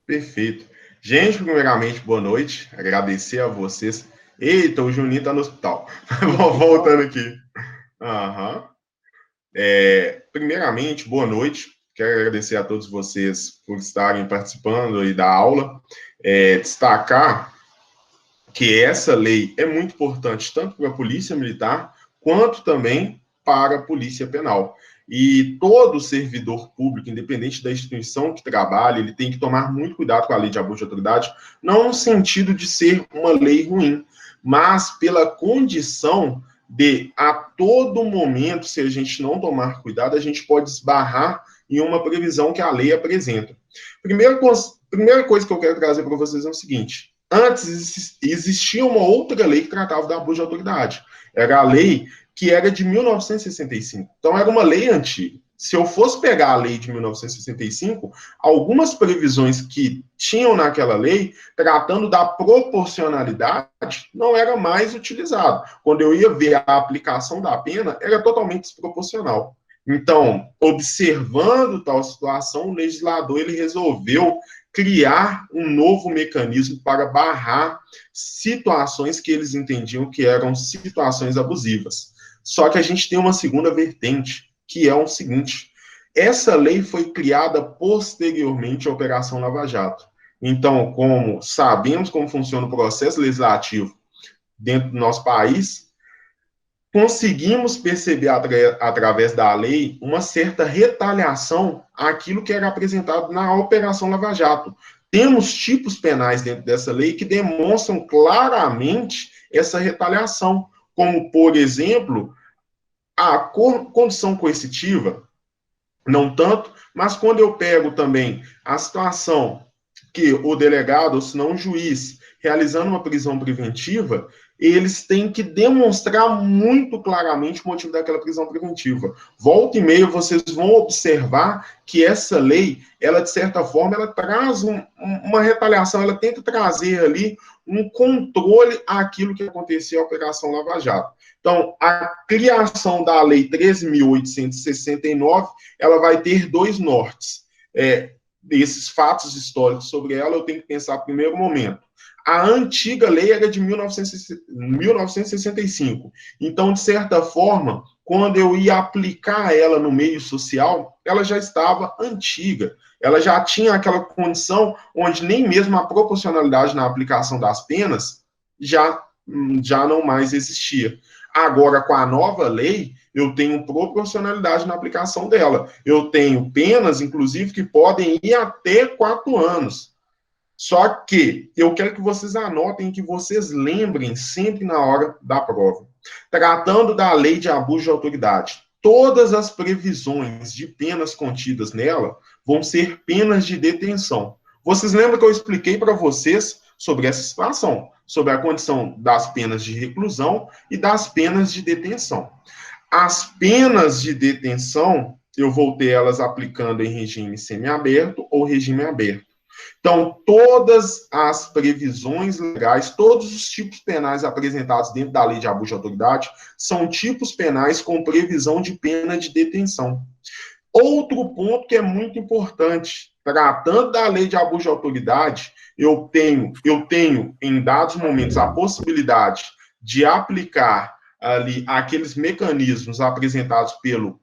Perfeito. Gente, primeiramente, boa noite. Agradecer a vocês. Eita, o Juninho tá no hospital. Voltando aqui. Aham. Primeiramente, boa noite. Quero agradecer a todos vocês por estarem participando aí da aula. Destacar que essa lei é muito importante tanto para a Polícia Militar quanto também para a Polícia Penal. E todo servidor público, independente da instituição que trabalha, ele tem que tomar muito cuidado com a lei de abuso de autoridade, não no sentido de ser uma lei ruim, mas pela condição de, a todo momento, se a gente não tomar cuidado, a gente pode esbarrar em uma previsão que a lei apresenta. Primeira coisa que eu quero trazer para vocês é o seguinte: antes existia uma outra lei que tratava da abuso de autoridade. Era a lei que era de 1965. Então, era uma lei antiga. Se eu fosse pegar a lei de 1965, algumas previsões que tinham naquela lei, tratando da proporcionalidade, não era mais utilizado. Quando eu ia ver a aplicação da pena, era totalmente desproporcional. Então, observando tal situação, o legislador ele resolveu criar um novo mecanismo para barrar situações que eles entendiam que eram situações abusivas. Só que a gente tem uma segunda vertente, que é o seguinte: essa lei foi criada posteriormente à Operação Lava Jato. Então, como sabemos como funciona o processo legislativo dentro do nosso país, conseguimos perceber através da lei uma certa retaliação àquilo que era apresentado na Operação Lava Jato. Temos tipos penais dentro dessa lei que demonstram claramente essa retaliação, como, por exemplo, a condição coercitiva, não tanto, mas quando eu pego também a situação que o delegado, ou se não o juiz, realizando uma prisão preventiva, eles têm que demonstrar muito claramente o motivo daquela prisão preventiva. Volta e meia, vocês vão observar que essa lei, ela, de certa forma, ela traz uma retaliação, ela tenta trazer ali um controle àquilo que aconteceu na Operação Lava Jato. Então, a criação da Lei 13.869, ela vai ter dois nortes. Esses fatos históricos sobre ela, eu tenho que pensar no primeiro momento. A antiga lei era de 1965. Então, de certa forma, quando eu ia aplicar ela no meio social, ela já estava antiga. Ela já tinha aquela condição onde nem mesmo a proporcionalidade na aplicação das penas já não mais existia. Agora, com a nova lei, eu tenho proporcionalidade na aplicação dela. Eu tenho penas, inclusive, que podem ir até 4 anos. Só que eu quero que vocês anotem, que vocês lembrem sempre na hora da prova. Tratando da lei de abuso de autoridade, todas as previsões de penas contidas nela vão ser penas de detenção. Vocês lembram que eu expliquei para vocês sobre essa situação, sobre a condição das penas de reclusão e das penas de detenção. As penas de detenção, eu vou ter elas aplicando em regime semiaberto ou regime aberto. Então, todas as previsões legais, todos os tipos penais apresentados dentro da lei de abuso de autoridade são tipos penais com previsão de pena de detenção. Outro ponto que é muito importante, tratando da lei de abuso de autoridade, eu tenho em dados momentos a possibilidade de aplicar ali aqueles mecanismos apresentados pelo,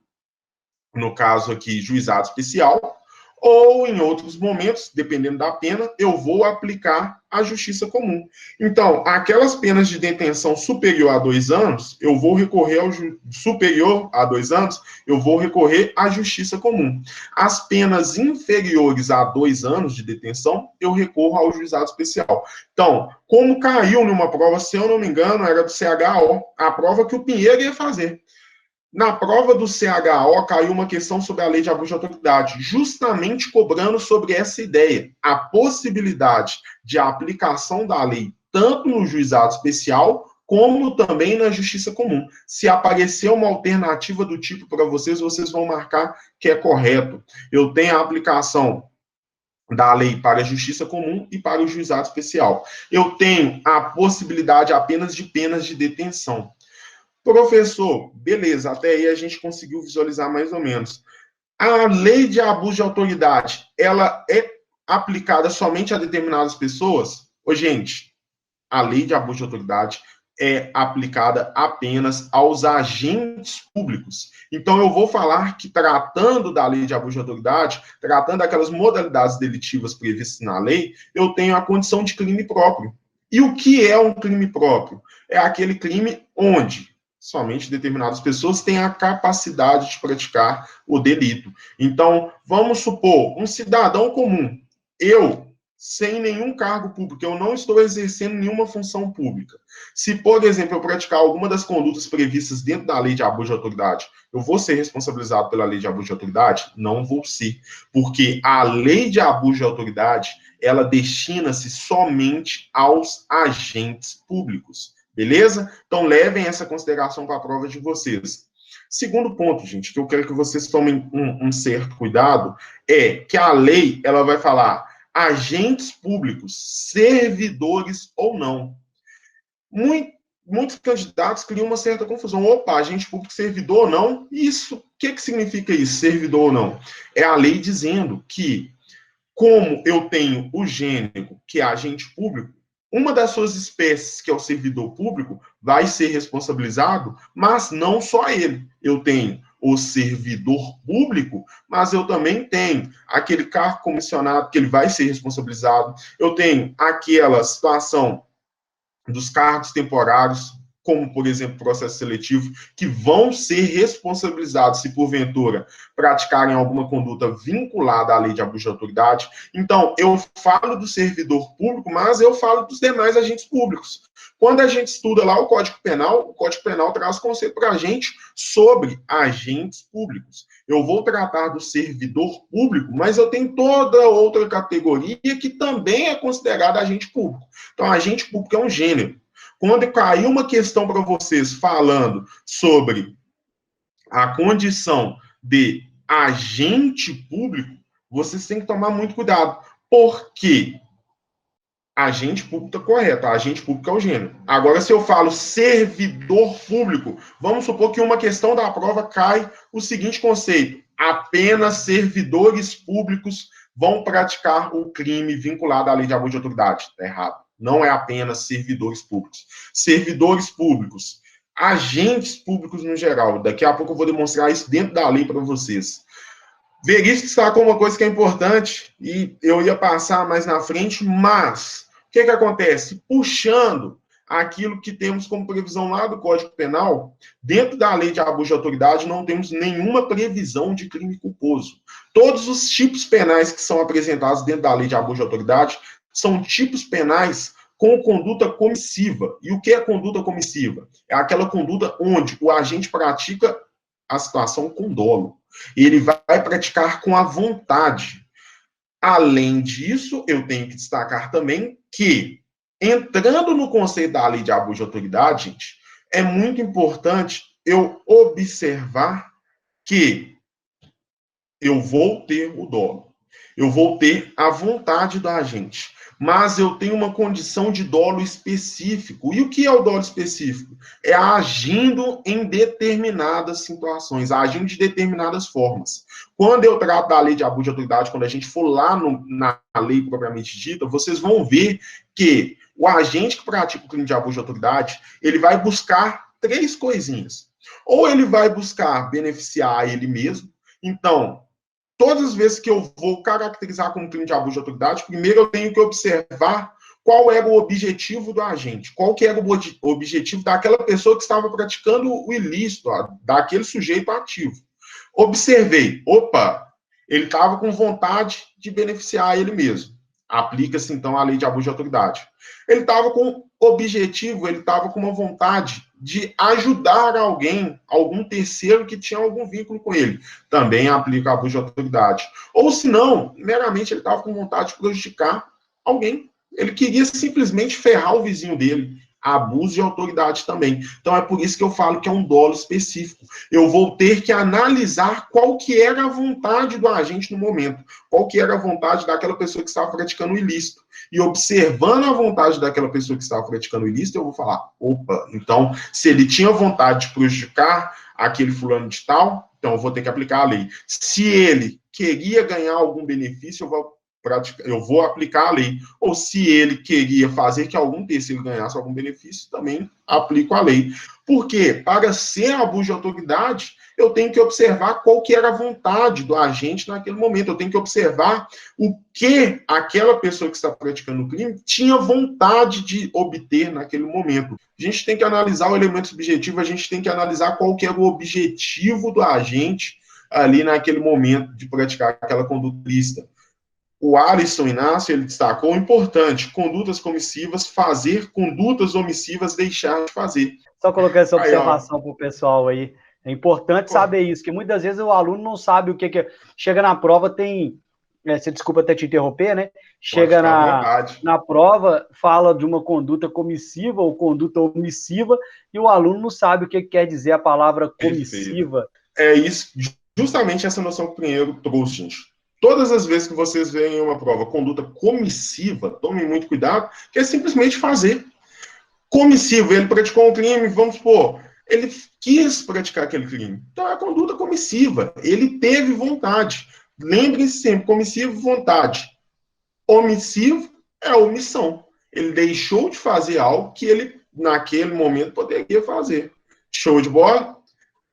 no caso aqui, juizado especial, ou em outros momentos, dependendo da pena, eu vou aplicar a justiça comum. Então, aquelas penas de detenção superior a 2 anos, eu vou recorrer ao superior a 2 anos, eu vou recorrer à justiça comum. As penas inferiores a 2 anos de detenção, eu recorro ao juizado especial. Então, como caiu numa prova, se eu não me engano, era do CHO, a prova que o Pinheiro ia fazer. Na prova do CHO caiu uma questão sobre a lei de abuso de autoridade, justamente cobrando sobre essa ideia, a possibilidade de aplicação da lei tanto no juizado especial como também na justiça comum. Se aparecer uma alternativa do tipo para vocês, vocês vão marcar que é correto. Eu tenho a aplicação da lei para a justiça comum e para o juizado especial. Eu tenho a possibilidade apenas de penas de detenção. Professor, beleza, até aí a gente conseguiu visualizar mais ou menos. A lei de abuso de autoridade, ela é aplicada somente a determinadas pessoas? Ô, gente, a lei de abuso de autoridade é aplicada apenas aos agentes públicos. Então, eu vou falar que, tratando da lei de abuso de autoridade, tratando daquelas modalidades delitivas previstas na lei, eu tenho a condição de crime próprio. E o que é um crime próprio? É aquele crime onde somente determinadas pessoas têm a capacidade de praticar o delito. Então, vamos supor, um cidadão comum, eu, sem nenhum cargo público, eu não estou exercendo nenhuma função pública. Se, por exemplo, eu praticar alguma das condutas previstas dentro da lei de abuso de autoridade, eu vou ser responsabilizado pela lei de abuso de autoridade? Não vou ser, porque a lei de abuso de autoridade, ela destina-se somente aos agentes públicos, beleza? Então, levem essa consideração para a prova de vocês. Segundo ponto, gente, que eu quero que vocês tomem um certo cuidado, é que a lei, ela vai falar agentes públicos, servidores ou não. Muitos candidatos criam uma certa confusão. Opa, agente público, servidor ou não? Isso, o que significa isso, servidor ou não? É a lei dizendo que, como eu tenho o gênero, que é agente público, uma das suas espécies, que é o servidor público, vai ser responsabilizado, mas não só ele. Eu tenho o servidor público, mas eu também tenho aquele cargo comissionado que ele vai ser responsabilizado. Eu tenho aquela situação dos cargos temporários, como, por exemplo, processo seletivo, que vão ser responsabilizados se, porventura, praticarem alguma conduta vinculada à lei de abuso de autoridade. Então, eu falo do servidor público, mas eu falo dos demais agentes públicos. Quando a gente estuda lá o Código Penal traz conceito para a gente sobre agentes públicos. Eu vou tratar do servidor público, mas eu tenho toda outra categoria que também é considerada agente público. Então, agente público é um gênero. Quando caiu uma questão para vocês falando sobre a condição de agente público, vocês têm que tomar muito cuidado. Porque agente público está correto, agente público é o gênero. Agora, se eu falo servidor público, vamos supor que uma questão da prova cai o seguinte conceito: apenas servidores públicos vão praticar o crime vinculado à lei de abuso de autoridade. Está errado. Não é apenas servidores públicos. Servidores públicos, agentes públicos no geral. Daqui a pouco eu vou demonstrar isso dentro da lei para vocês. Veríssimo está com uma coisa que é importante, e eu ia passar mais na frente, mas o que acontece? Puxando aquilo que temos como previsão lá do Código Penal, dentro da lei de abuso de autoridade não temos nenhuma previsão de crime culposo. Todos os tipos penais que são apresentados dentro da lei de abuso de autoridade são tipos penais com conduta comissiva. E o que é conduta comissiva? É aquela conduta onde o agente pratica a situação com dolo. Ele vai praticar com a vontade. Além disso, eu tenho que destacar também que, entrando no conceito da lei de abuso de autoridade, gente, é muito importante eu observar que eu vou ter o dolo, eu vou ter a vontade do agente, mas eu tenho uma condição de dolo específico. E o que é o dolo específico? É agindo em determinadas situações, agindo de determinadas formas. Quando eu trato da lei de abuso de autoridade, quando a gente for lá na lei propriamente dita, vocês vão ver que o agente que pratica o crime de abuso de autoridade, ele vai buscar três coisinhas. Ou ele vai buscar beneficiar ele mesmo. Então, todas as vezes que eu vou caracterizar como crime de abuso de autoridade, primeiro eu tenho que observar qual era o objetivo do agente, qual que era o objetivo daquela pessoa que estava praticando o ilícito, daquele sujeito ativo. Observei, opa, ele estava com vontade de beneficiar ele mesmo. Aplica-se, então, a lei de abuso de autoridade. Ele estava com objetivo, ele estava com uma vontade de ajudar alguém, algum terceiro que tinha algum vínculo com ele. Também aplica abuso de autoridade. Ou, se não, meramente ele estava com vontade de prejudicar alguém. Ele queria simplesmente ferrar o vizinho dele. Abuso de autoridade também. Então, é por isso que eu falo que é um dolo específico. Eu vou ter que analisar qual que era a vontade do agente no momento, qual que era a vontade daquela pessoa que estava praticando o ilícito. E observando a vontade daquela pessoa que estava praticando o ilícito, eu vou falar, opa, então, se ele tinha vontade de prejudicar aquele fulano de tal, então eu vou ter que aplicar a lei. Se ele queria ganhar algum benefício, eu vou eu vou aplicar a lei. Ou se ele queria fazer que algum terceiro ganhasse algum benefício, também aplico a lei. Porque, para ser abuso de autoridade, eu tenho que observar qual que era a vontade do agente naquele momento. Eu tenho que observar o que aquela pessoa que está praticando o crime tinha vontade de obter naquele momento. A gente tem que analisar o elemento subjetivo, a gente tem que analisar qual que era o objetivo do agente ali naquele momento de praticar aquela conduta ilícita. O Alisson Inácio, ele destacou o importante: condutas comissivas, fazer, condutas omissivas, deixar de fazer. Só colocar essa observação para o pessoal aí. É importante saber isso, que muitas vezes o aluno não sabe o que é. Chega na prova, tem. Você desculpa até te interromper, né? Chega na prova, fala de uma conduta comissiva ou conduta omissiva, e o aluno não sabe o que quer dizer a palavra comissiva. É isso, justamente essa noção que o Pinheiro trouxe, gente. Todas as vezes que vocês veem em uma prova conduta comissiva, tomem muito cuidado, que é simplesmente fazer. Comissivo, ele praticou um crime, vamos supor, ele quis praticar aquele crime. Então é a conduta comissiva, ele teve vontade. Lembrem-se sempre, comissivo, vontade. Omissivo é omissão. Ele deixou de fazer algo que ele, naquele momento, poderia fazer. Show de bola?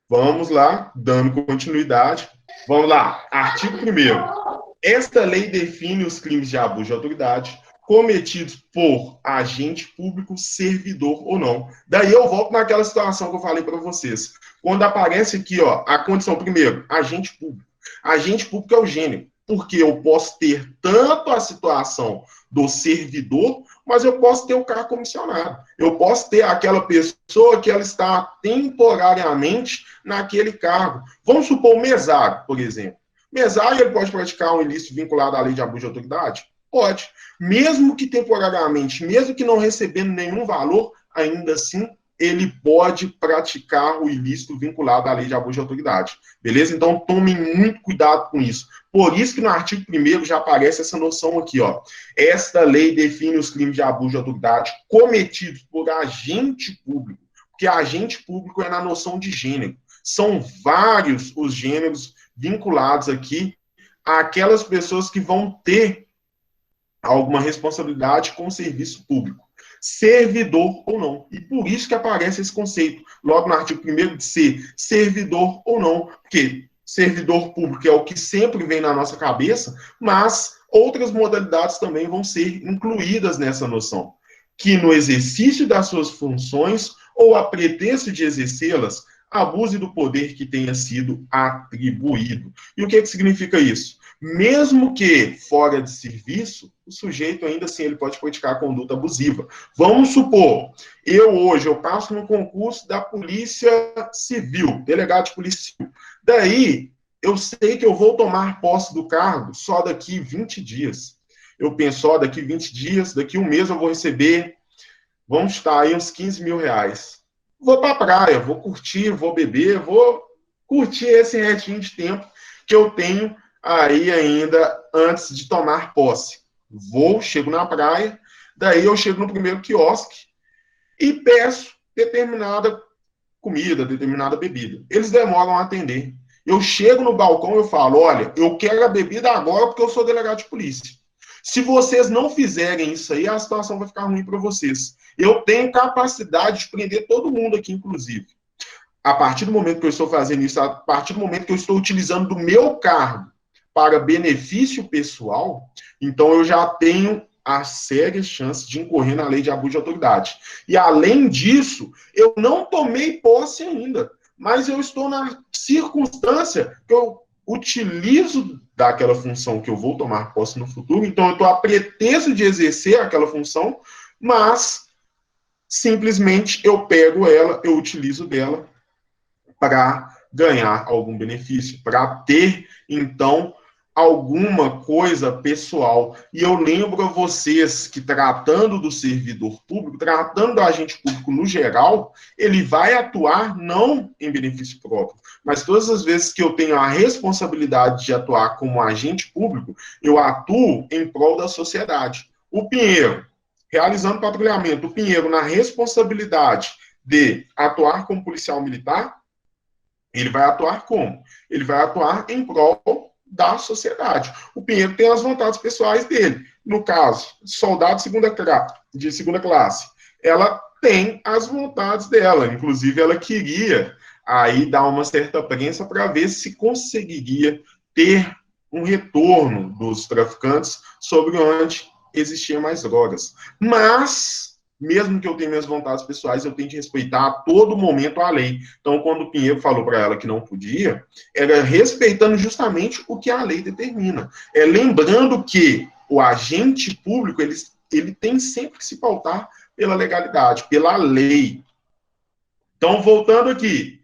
Vamos lá, dando continuidade. Vamos lá, artigo 1º. Esta lei define os crimes de abuso de autoridade cometidos por agente público, servidor ou não. Daí eu volto naquela situação que eu falei para vocês. Quando aparece aqui, ó, a condição, primeiro, agente público. Agente público é o gênero, porque eu posso ter tanto a situação do servidor, mas eu posso ter o cargo comissionado. Eu posso ter aquela pessoa que ela está temporariamente naquele cargo. Vamos supor o mesário, por exemplo. Mesário, ele pode praticar um ilícito vinculado à lei de abuso de autoridade? Pode. Mesmo que temporariamente, mesmo que não recebendo nenhum valor, ainda assim, ele pode praticar o ilícito vinculado à lei de abuso de autoridade. Beleza? Então, tomem muito cuidado com isso. Por isso que no artigo 1º já aparece essa noção aqui, ó. Esta lei define os crimes de abuso de autoridade cometidos por agente público, porque agente público é na noção de gênero. São vários os gêneros vinculados aqui àquelas pessoas que vão ter alguma responsabilidade com o serviço público, servidor ou não. E por isso que aparece esse conceito, logo no artigo 1º, de ser servidor ou não, porque servidor público é o que sempre vem na nossa cabeça, mas outras modalidades também vão ser incluídas nessa noção, que no exercício das suas funções ou a pretexto de exercê-las, abuse do poder que tenha sido atribuído. E o que significa isso? Mesmo que fora de serviço, o sujeito ainda assim ele pode praticar conduta abusiva. Vamos supor, eu passo no concurso da Polícia Civil, delegado de Polícia Civil. Daí, eu sei que eu vou tomar posse do cargo só daqui 20 dias. Eu penso, ó, daqui 20 dias, daqui um mês eu vou receber, vamos estar aí uns 15 mil reais. Vou para a praia, vou curtir, vou beber, vou curtir esse retinho de tempo que eu tenho aí ainda antes de tomar posse. Chego na praia, daí eu chego no primeiro quiosque e peço determinada comida, determinada bebida. Eles demoram a atender. Eu chego no balcão e eu falo, olha, eu quero a bebida agora porque eu sou delegado de polícia. Se vocês não fizerem isso aí, a situação vai ficar ruim para vocês. Eu tenho capacidade de prender todo mundo aqui, inclusive. A partir do momento que eu estou fazendo isso, a partir do momento que eu estou utilizando do meu cargo para benefício pessoal, então eu já tenho as sérias chances de incorrer na lei de abuso de autoridade. E, além disso, eu não tomei posse ainda, mas eu estou na circunstância que eu utilizo daquela função que eu vou tomar posse no futuro, então eu estou a pretexto de exercer aquela função, mas simplesmente eu pego ela, eu utilizo dela para ganhar algum benefício, para ter, então, alguma coisa pessoal. E eu lembro a vocês que, tratando do servidor público, tratando do agente público no geral, ele vai atuar não em benefício próprio, mas todas as vezes que eu tenho a responsabilidade de atuar como agente público, eu atuo em prol da sociedade. O Pinheiro, realizando patrulhamento, o Pinheiro, na responsabilidade de atuar como policial militar, ele vai atuar como? Ele vai atuar em prol da sociedade. O Pinheiro tem as vontades pessoais dele. No caso, soldado de segunda classe, ela tem as vontades dela. Inclusive, ela queria aí dar uma certa prensa para ver se conseguiria ter um retorno dos traficantes sobre onde existia mais drogas. Mas, mesmo que eu tenha minhas vontades pessoais, eu tenho que respeitar a todo momento a lei. Então, quando o Pinheiro falou para ela que não podia, era respeitando justamente o que a lei determina. Lembrando que o agente público, ele tem sempre que se pautar pela legalidade, pela lei. Então, voltando aqui,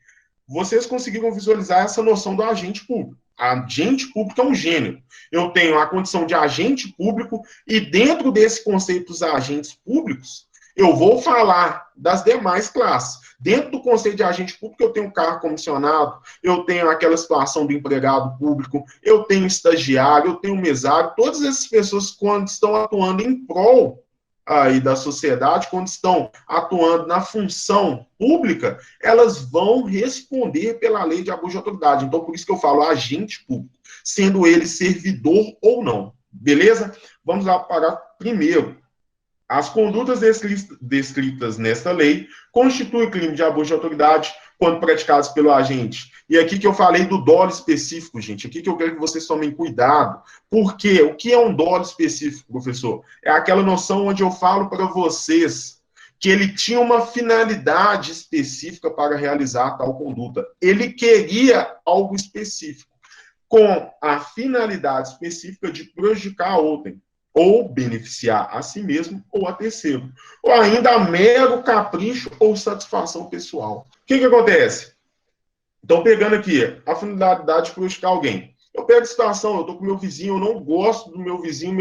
vocês conseguiram visualizar essa noção do agente público. Agente público é um gênero. Eu tenho a condição de agente público e dentro desse conceito dos agentes públicos, eu vou falar das demais classes. Dentro do conceito de agente público, eu tenho cargo comissionado, eu tenho aquela situação do empregado público, eu tenho estagiário, eu tenho mesário. Todas essas pessoas, quando estão atuando em prol aí da sociedade, quando estão atuando na função pública, elas vão responder pela lei de abuso de autoridade. Então, por isso que eu falo agente público, sendo ele servidor ou não. Beleza? Vamos lá para primeiro. As condutas descritas nesta lei constituem crime de abuso de autoridade quando praticados pelo agente. E aqui que eu falei do dolo específico, gente. Aqui que eu quero que vocês tomem cuidado. Porque o que é um dolo específico, professor? É aquela noção onde eu falo para vocês que ele tinha uma finalidade específica para realizar tal conduta. Ele queria algo específico, com a finalidade específica de prejudicar outrem, ou beneficiar a si mesmo ou a terceiro, ou ainda mero capricho ou satisfação pessoal. O que acontece? Então, pegando aqui a finalidade de prejudicar alguém. Eu pego a situação, eu estou com meu vizinho, eu não gosto do meu vizinho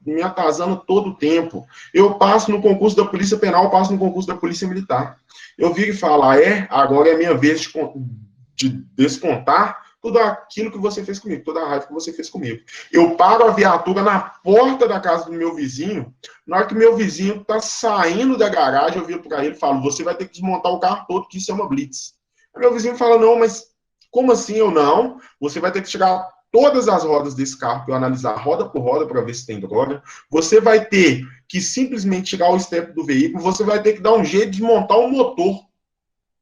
me atazana todo o tempo. Eu passo no concurso da Polícia Penal, passo no concurso da Polícia Militar. Eu viro e falo, agora é a minha vez de descontar tudo aquilo que você fez comigo, toda a raiva que você fez comigo. Eu paro a viatura na porta da casa do meu vizinho, na hora que meu vizinho está saindo da garagem, eu viro para ele e falo, você vai ter que desmontar o carro todo, que isso é uma blitz. Aí meu vizinho fala, não, mas como assim? Eu não, você vai ter que tirar todas as rodas desse carro para eu analisar roda por roda para ver se tem droga, você vai ter que simplesmente tirar o step do veículo, você vai ter que dar um jeito de montar um motor.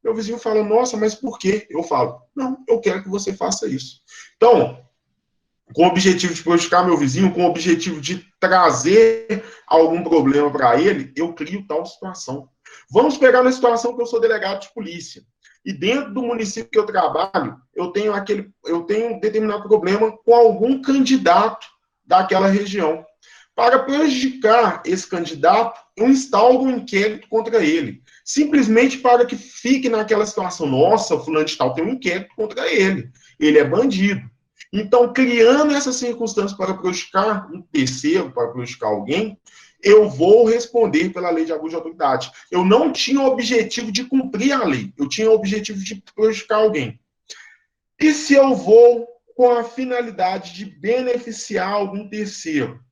Meu vizinho fala, nossa, mas por quê? Eu falo, não, eu quero que você faça isso. Então, com o objetivo de prejudicar meu vizinho, com o objetivo de trazer algum problema para ele, eu crio tal situação. Vamos pegar na situação que eu sou delegado de polícia. E dentro do município que eu trabalho, eu tenho um determinado problema com algum candidato daquela região. Para prejudicar esse candidato, eu instauro um inquérito contra ele. Simplesmente para que fique naquela situação. Nossa, o fulano de tal tem um inquérito contra ele. Ele é bandido. Então, criando essas circunstâncias para prejudicar um terceiro, para prejudicar alguém, eu vou responder pela lei de abuso de autoridade. Eu não tinha o objetivo de cumprir a lei. Eu tinha o objetivo de prejudicar alguém. E se eu vou com a finalidade de beneficiar algum terceiro?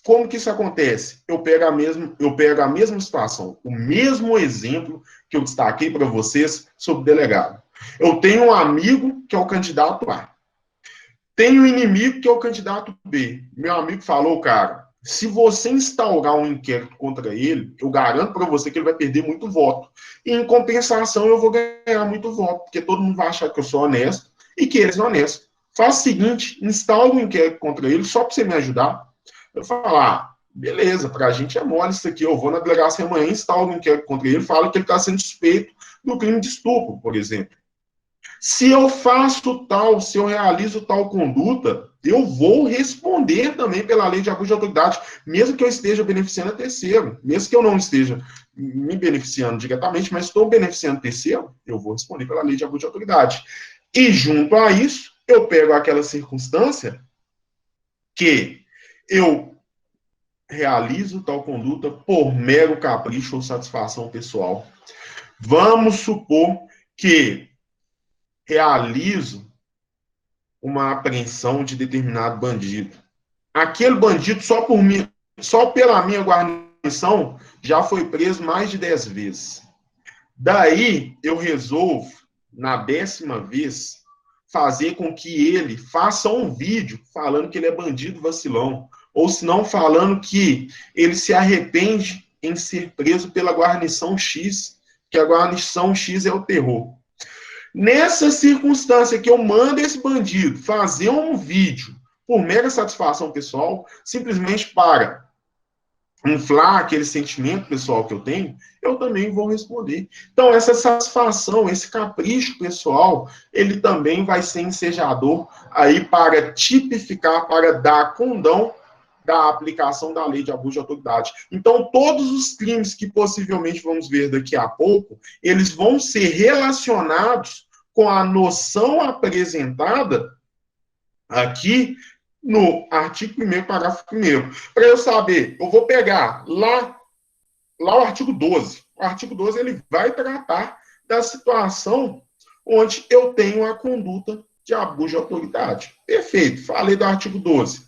Como que isso acontece? Eu pego a mesma situação, o mesmo exemplo que eu destaquei para vocês sobre o delegado. Eu tenho um amigo que é o candidato A. Tenho um inimigo que é o candidato B. Meu amigo falou, cara, se você instaurar um inquérito contra ele, eu garanto para você que ele vai perder muito voto. E, em compensação, eu vou ganhar muito voto, porque todo mundo vai achar que eu sou honesto e que eles são honestos. Faz o seguinte, instaura um inquérito contra ele só para você me ajudar. Eu falo, beleza, pra gente é mole isso aqui, eu vou na delegacia amanhã, instalo um inquérito contra ele, falo que ele está sendo suspeito do crime de estupro, por exemplo. Se eu faço se eu realizo tal conduta, eu vou responder também pela lei de abuso de autoridade, mesmo que eu esteja beneficiando a terceiro, mesmo que eu não esteja me beneficiando diretamente, mas estou beneficiando terceiro, eu vou responder pela lei de abuso de autoridade. E junto a isso, eu pego aquela circunstância que eu realizo tal conduta por mero capricho ou satisfação pessoal. Vamos supor que realizo uma apreensão de determinado bandido. Aquele bandido, só pela minha guarnição, já foi preso mais de 10 vezes. Daí, eu resolvo, na 10ª vez, fazer com que ele faça um vídeo falando que ele é bandido vacilão, ou se não falando que ele se arrepende em ser preso pela guarnição X, que a guarnição X é o terror. Nessa circunstância que eu mando esse bandido fazer um vídeo por mera satisfação pessoal, simplesmente para inflar aquele sentimento pessoal que eu tenho, eu também vou responder. Então, essa satisfação, esse capricho pessoal, ele também vai ser ensejador aí para tipificar, para dar condão da aplicação da lei de abuso de autoridade. Então, todos os crimes que possivelmente vamos ver daqui a pouco, eles vão ser relacionados com a noção apresentada aqui no artigo 1º, parágrafo 1º. Para eu saber, eu vou pegar lá o artigo 12. O artigo 12 ele vai tratar da situação onde eu tenho a conduta de abuso de autoridade. Perfeito, falei do artigo 12.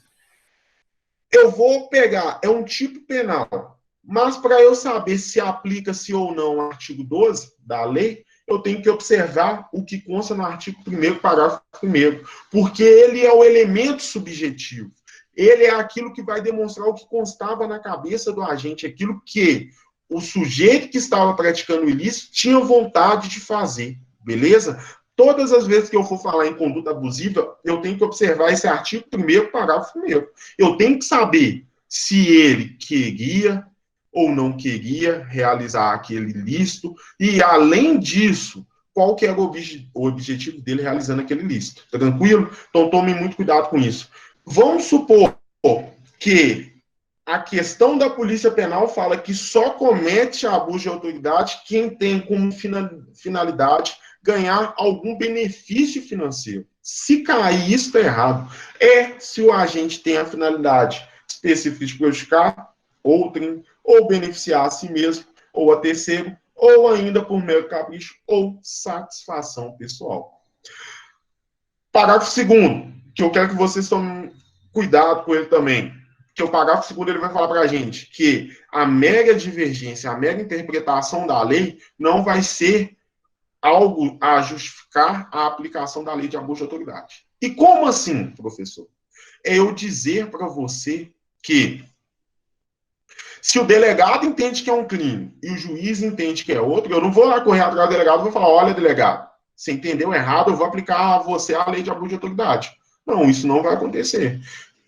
Eu vou pegar, é um tipo penal, mas para eu saber se aplica-se ou não o artigo 12 da lei, eu tenho que observar o que consta no artigo 1º, parágrafo 1º, porque ele é o elemento subjetivo. Ele é aquilo que vai demonstrar o que constava na cabeça do agente, aquilo que o sujeito que estava praticando o ilícito tinha vontade de fazer, beleza? Todas as vezes que eu for falar em conduta abusiva, eu tenho que observar esse artigo 1º, parágrafo 1º. Eu tenho que saber se ele queria ou não queria realizar aquele ilícito, e, além disso, qual que era o objetivo dele realizando aquele ilícito. Tranquilo? Então, tome muito cuidado com isso. Vamos supor que a questão da polícia penal fala que só comete abuso de autoridade quem tem como finalidade ganhar algum benefício financeiro. Se cair, isso está errado. Se o agente tem a finalidade específica de prejudicar outrem, ou beneficiar a si mesmo, ou a terceiro, ou ainda por mero capricho, ou satisfação pessoal. Parágrafo 2º, que eu quero que vocês tomem cuidado com ele também, que o parágrafo 2º ele vai falar para a gente que a mera divergência, a mera interpretação da lei não vai ser algo a justificar a aplicação da lei de abuso de autoridade. E como assim, professor? É eu dizer para você que se o delegado entende que é um crime e o juiz entende que é outro, eu não vou lá correr atrás do delegado e vou falar, olha, delegado, você entendeu errado, eu vou aplicar a você a lei de abuso de autoridade. Não, isso não vai acontecer.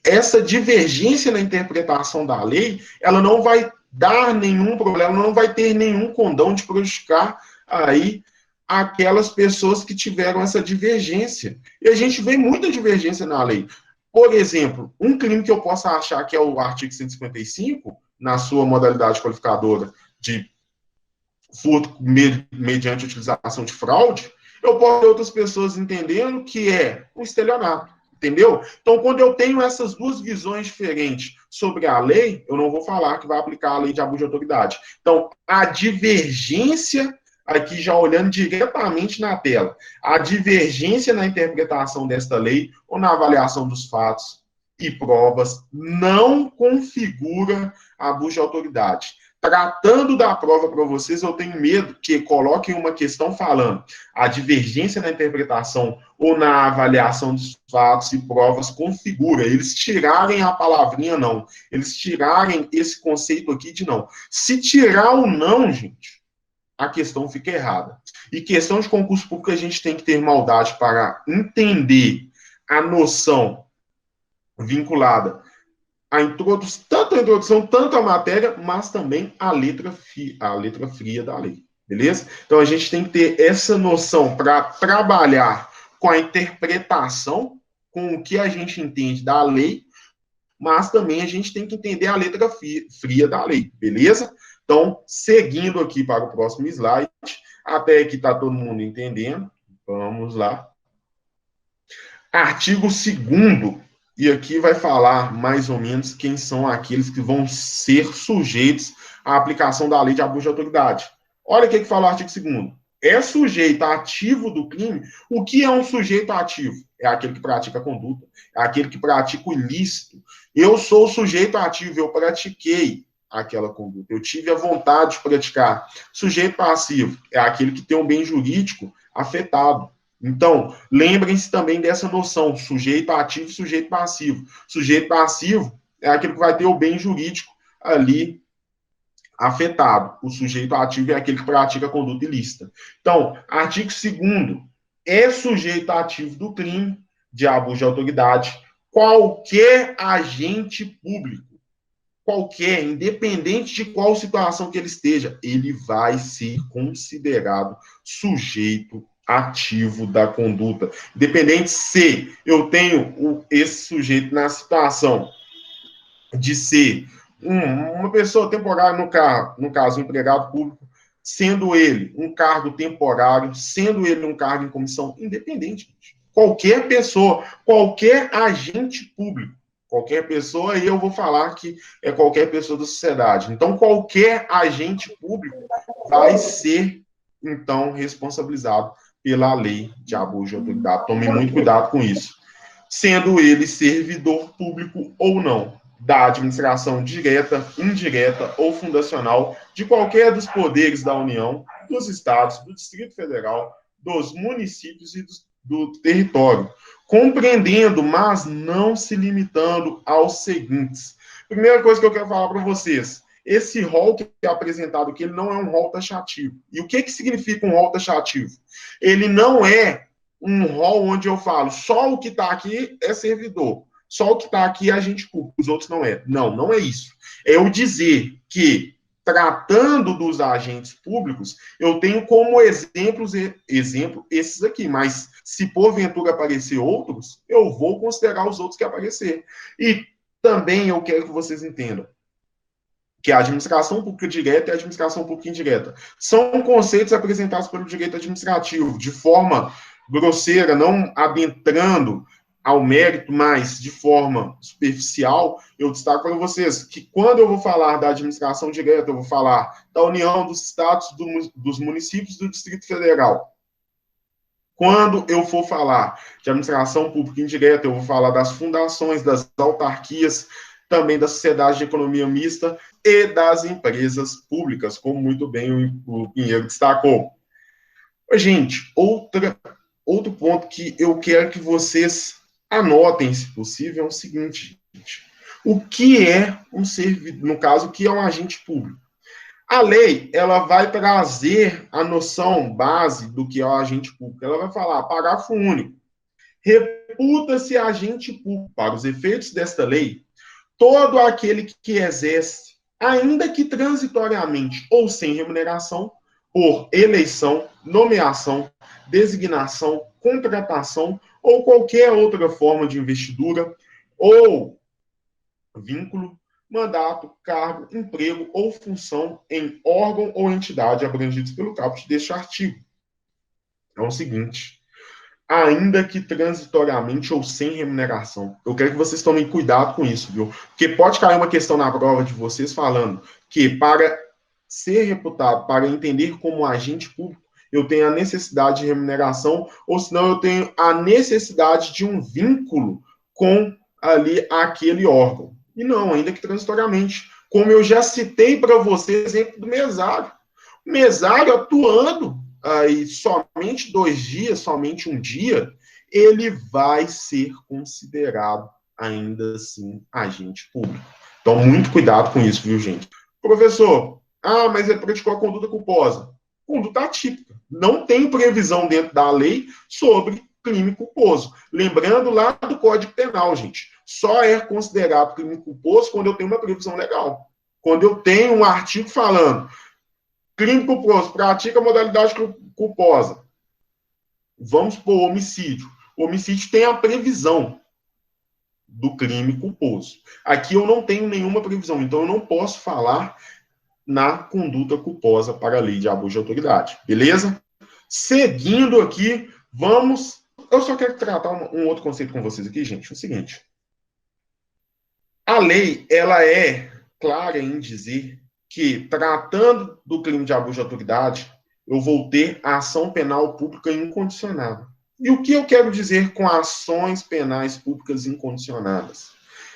Essa divergência na interpretação da lei, ela não vai dar nenhum problema, não vai ter nenhum condão de prejudicar aí aquelas pessoas que tiveram essa divergência. E a gente vê muita divergência na lei. Por exemplo, um crime que eu possa achar que é o artigo 155, na sua modalidade qualificadora de furto mediante utilização de fraude, eu posso ter outras pessoas entendendo que é um estelionato, entendeu? Então, quando eu tenho essas duas visões diferentes sobre a lei, eu não vou falar que vai aplicar a lei de abuso de autoridade. Então, a divergência, aqui já olhando diretamente na tela, a divergência na interpretação desta lei ou na avaliação dos fatos e provas não configura abuso de autoridade. Tratando da prova para vocês, eu tenho medo que coloquem uma questão falando a divergência na interpretação ou na avaliação dos fatos e provas configura. Eles tirarem a palavrinha não. Eles tirarem esse conceito aqui de não. Se tirar o não, gente, a questão fica errada. E questão de concurso público, a gente tem que ter maldade para entender a noção vinculada tanto a introdução, tanto a matéria, mas também a letra fria da lei, beleza? Então, a gente tem que ter essa noção para trabalhar com a interpretação, com o que a gente entende da lei, mas também a gente tem que entender a letra fria da lei, beleza? Então, seguindo aqui para o próximo slide, até aqui está todo mundo entendendo, vamos lá. Artigo 2º, e aqui vai falar mais ou menos quem são aqueles que vão ser sujeitos à aplicação da lei de abuso de autoridade. Olha o que fala o artigo 2º. É sujeito ativo do crime. O que é um sujeito ativo? É aquele que pratica a conduta, é aquele que pratica o ilícito. Eu sou o sujeito ativo, eu pratiquei aquela conduta, eu tive a vontade de praticar. Sujeito passivo é aquele que tem um bem jurídico afetado. Então, lembrem-se também dessa noção, sujeito ativo e sujeito passivo. Sujeito passivo é aquele que vai ter o bem jurídico ali afetado. O sujeito ativo é aquele que pratica a conduta ilícita. Então, artigo 2º, é sujeito ativo do crime de abuso de autoridade qualquer agente público, qualquer, independente de qual situação que ele esteja, ele vai ser considerado sujeito ativo da conduta. Independente se eu tenho esse sujeito na situação de ser uma pessoa temporária no caso, um empregado público, sendo ele um cargo temporário, sendo ele um cargo em comissão, independente. Qualquer pessoa, qualquer agente público, qualquer pessoa, e eu vou falar que é qualquer pessoa da sociedade. Então, qualquer agente público vai ser, então, responsabilizado pela lei de abuso de autoridade. Tome muito cuidado com isso. Sendo ele servidor público ou não, da administração direta, indireta ou fundacional de qualquer dos poderes da União, dos estados, do Distrito Federal, dos municípios e do território, compreendendo, mas não se limitando aos seguintes. Primeira coisa que eu quero falar para vocês, esse rol que é apresentado aqui, ele não é um rol taxativo. E o que significa um rol taxativo? Ele não é um rol onde eu falo, só o que está aqui é servidor, só o que está aqui é agente público, os outros não é. Não, não é isso. É eu dizer que, tratando dos agentes públicos, eu tenho como exemplo esses aqui, mas se porventura aparecer outros, eu vou considerar os outros que aparecer. E também eu quero que vocês entendam que a administração pública direta e a administração pública indireta são conceitos apresentados pelo direito administrativo, de forma grosseira, não adentrando ao mérito, mas de forma superficial. Eu destaco para vocês que quando eu vou falar da administração direta, eu vou falar da União, dos estados, dos municípios do Distrito Federal. Quando eu for falar de administração pública indireta, eu vou falar das fundações, das autarquias, também da sociedade de economia mista e das empresas públicas, como muito bem o Pinheiro destacou. Gente, outro ponto que eu quero que vocês anotem, se possível, é o seguinte, gente. O que é um servidor, no caso, o que é um agente público? A lei, ela vai trazer a noção base do que é o agente público. Ela vai falar, parágrafo único, reputa-se agente público, para os efeitos desta lei, todo aquele que exerce, ainda que transitoriamente ou sem remuneração, por eleição, nomeação, designação, contratação ou qualquer outra forma de investidura ou vínculo, mandato, cargo, emprego ou função em órgão ou entidade abrangidos pelo caput deste artigo. É o seguinte, ainda que transitoriamente ou sem remuneração. Eu quero que vocês tomem cuidado com isso, viu? Porque pode cair uma questão na prova de vocês falando que para ser reputado, para entender como agente público, eu tenho a necessidade de remuneração, ou senão eu tenho a necessidade de um vínculo com ali aquele órgão. E não, ainda que transitoriamente. Como eu já citei para vocês, exemplo do mesário. O mesário atuando aí somente 2 dias, somente 1 dia, ele vai ser considerado ainda assim agente público. Então, muito cuidado com isso, viu, gente? Professor, mas ele praticou a conduta culposa. Conduta atípica. Não tem previsão dentro da lei sobre crime culposo. Lembrando lá do Código Penal, gente. Só é considerado crime culposo quando eu tenho uma previsão legal. Quando eu tenho um artigo falando crime culposo, pratica a modalidade culposa. Vamos por homicídio. O homicídio tem a previsão do crime culposo. Aqui eu não tenho nenhuma previsão, então eu não posso falar na conduta culposa para a lei de abuso de autoridade. Beleza? Seguindo aqui, vamos... Eu só quero tratar um outro conceito com vocês aqui, gente. É o seguinte. A lei, ela é clara em dizer que, tratando do crime de abuso de autoridade, eu vou ter a ação penal pública incondicionada. E o que eu quero dizer com ações penais públicas incondicionadas?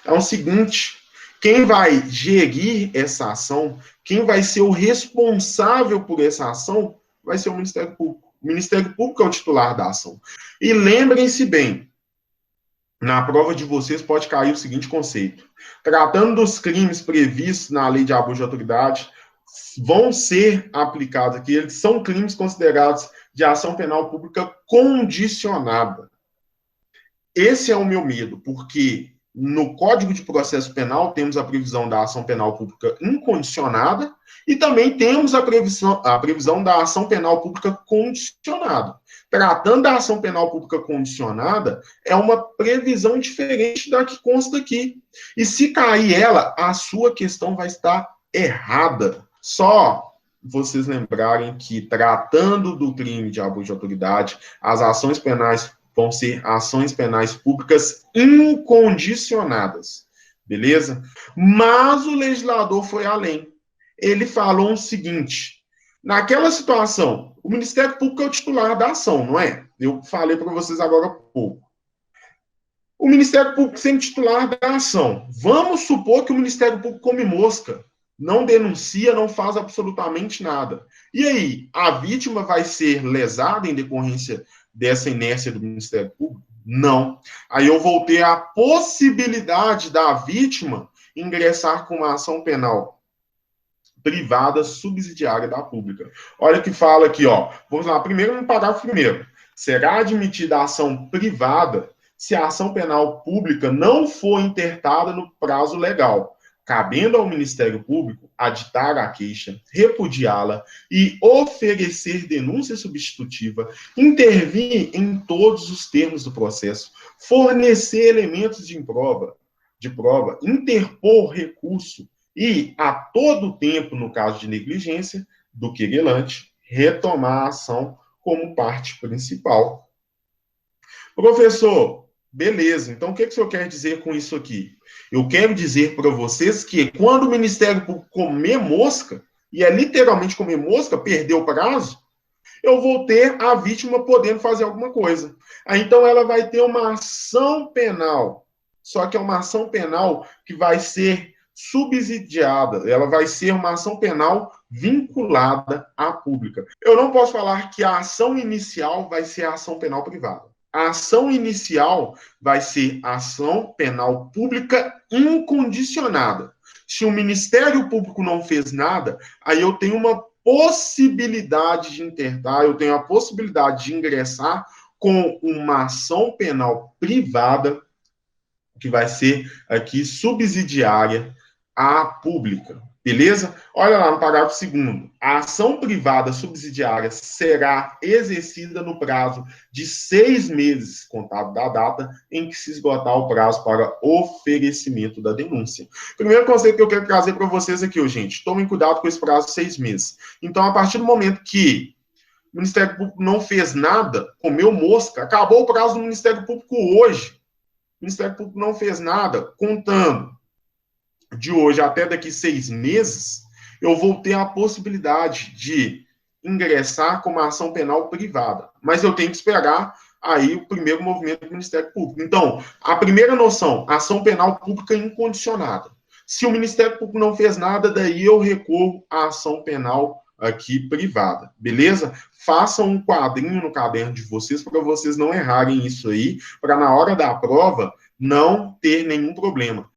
É o seguinte, quem vai gerir essa ação, quem vai ser o responsável por essa ação, vai ser o Ministério Público. O Ministério Público é o titular da ação. E lembrem-se bem, na prova de vocês pode cair o seguinte conceito. Tratando dos crimes previstos na lei de abuso de autoridade, vão ser aplicados aqui, eles são crimes considerados de ação penal pública condicionada. Esse é o meu medo, porque no Código de Processo Penal temos a previsão da ação penal pública incondicionada e também temos a previsão da ação penal pública condicionada. Tratando da ação penal pública condicionada, é uma previsão diferente da que consta aqui. E se cair ela, a sua questão vai estar errada. Só vocês lembrarem que, tratando do crime de abuso de autoridade, as ações penais vão ser ações penais públicas incondicionadas, beleza? Mas o legislador foi além. Ele falou o seguinte: naquela situação, o Ministério Público é o titular da ação, não é? Eu falei para vocês agora há pouco. O Ministério Público sendo titular da ação. Vamos supor que o Ministério Público come mosca, não denuncia, não faz absolutamente nada. E aí, a vítima vai ser lesada em decorrência dessa inércia do Ministério Público? Não. Aí eu vou ter a possibilidade da vítima ingressar com uma ação penal privada subsidiária da pública. Olha o que fala aqui, ó. Vamos lá, primeiro no parágrafo primeiro. Será admitida a ação privada se a ação penal pública não for intertada no prazo legal, cabendo ao Ministério Público aditar a queixa, repudiá-la e oferecer denúncia substitutiva, intervir em todos os termos do processo, fornecer elementos de prova, interpor recurso e, a todo tempo, no caso de negligência do querelante, retomar a ação como parte principal. Professor, beleza, então o que o senhor quer dizer com isso aqui? Eu quero dizer para vocês que quando o Ministério Público comer mosca, e é literalmente comer mosca, perder o prazo, eu vou ter a vítima podendo fazer alguma coisa. Aí, então ela vai ter uma ação penal, só que é uma ação penal que vai ser subsidiada, ela vai ser uma ação penal vinculada à pública. Eu não posso falar que a ação inicial vai ser a ação penal privada. A ação inicial vai ser a ação penal pública incondicionada. Se o Ministério Público não fez nada, aí eu tenho uma possibilidade de intertar, eu tenho a possibilidade de ingressar com uma ação penal privada, que vai ser aqui subsidiária à pública. Beleza? Olha lá no parágrafo 2º. A ação privada subsidiária será exercida no prazo de 6 meses, contado da data em que se esgotar o prazo para oferecimento da denúncia. Primeiro conceito que eu quero trazer para vocês aqui, gente. Tomem cuidado com esse prazo de 6 meses. Então, a partir do momento que o Ministério Público não fez nada, comeu mosca, acabou o prazo do Ministério Público hoje. O Ministério Público não fez nada, contando de hoje até daqui 6 meses, eu vou ter a possibilidade de ingressar com uma ação penal privada. Mas eu tenho que esperar aí o primeiro movimento do Ministério Público. Então, a primeira noção, ação penal pública incondicionada. Se o Ministério Público não fez nada, daí eu recorro à ação penal aqui privada, beleza? Façam um quadrinho no caderno de vocês para vocês não errarem isso aí, para na hora da prova não ter nenhum problema.